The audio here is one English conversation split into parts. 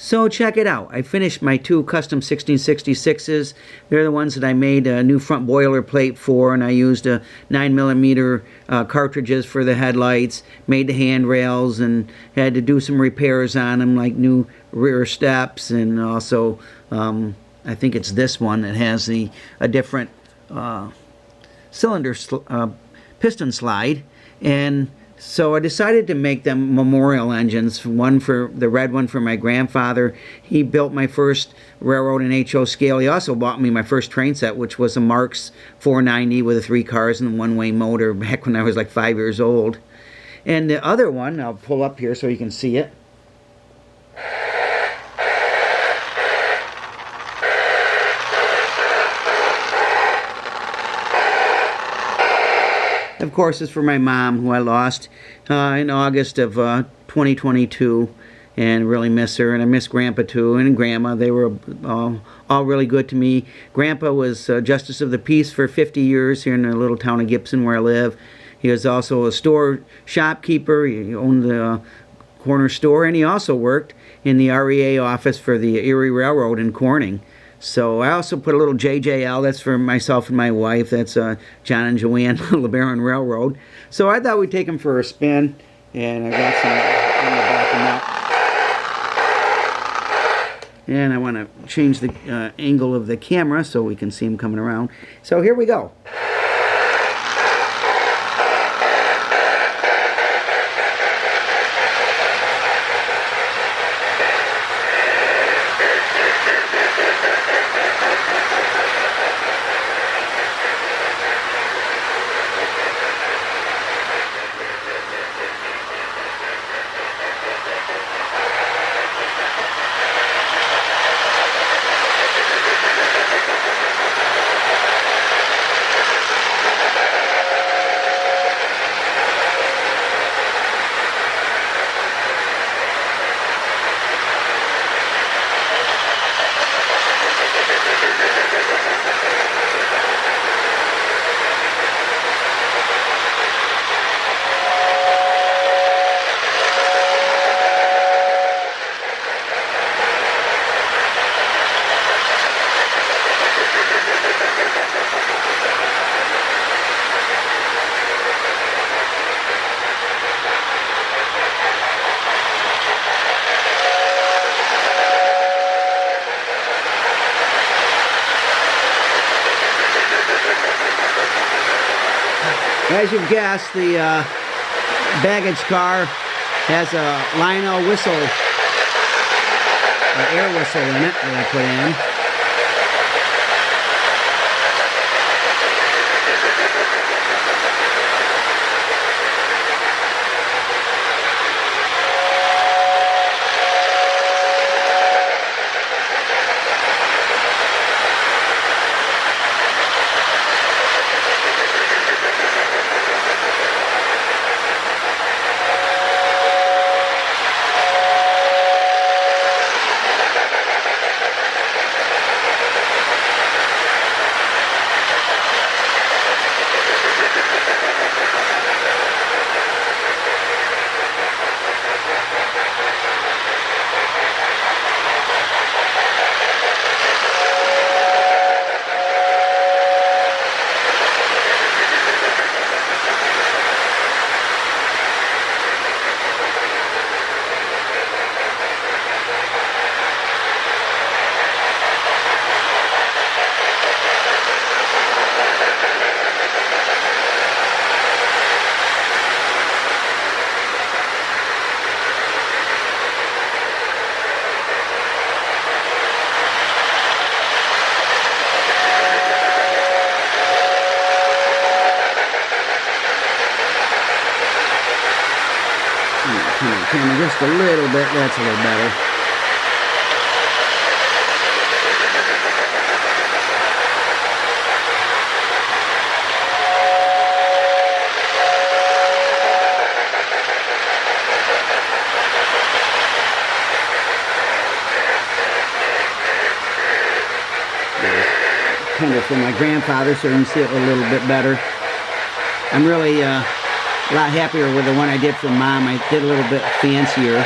So check it out. I finished my two custom 1666s. They're the ones that I made a new front boiler plate for, and I used 9mm cartridges for the headlights, made the handrails, and had to do some repairs on them, like new rear steps, and also I think it's this one that has a different cylinder piston slide. And so I decided to make them memorial engines. One for the red one for my grandfather. He built my first railroad and HO scale. He also bought me my first train set, which was a Marx 490 with 3 cars and a one-way motor back when I was like 5 years old. And the other one, I'll pull up here so you can see it. Of course, it's for my mom, who I lost in August of 2022, and really miss her. And I miss Grandpa too, and Grandma. They were all really good to me. Grandpa was Justice of the Peace for 50 years here in the little town of Gibson where I live. He was also a store shopkeeper. He owned the corner store, and he also worked in the REA office for the Erie Railroad in Corning. So I also put a little JJL, that's for myself and my wife. That's John and Joanne LeBaron Railroad. So I thought we'd take them for a spin, and I got some in the back of that. And I want to change the angle of the camera so we can see them coming around. So here we go. As you've guessed, the baggage car has a Lionel whistle, an air whistle in it that I put in. Camera just a little bit, that's a little better. Kind of for my grandfather, so you can see it a little bit better. I'm really a lot happier with the one I did for Mom. I did a little bit fancier.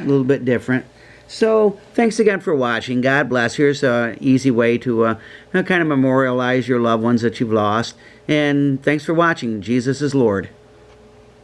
little bit different. So, thanks again for watching. God bless. Here's an easy way to kind of memorialize your loved ones that you've lost. And thanks for watching. Jesus is Lord.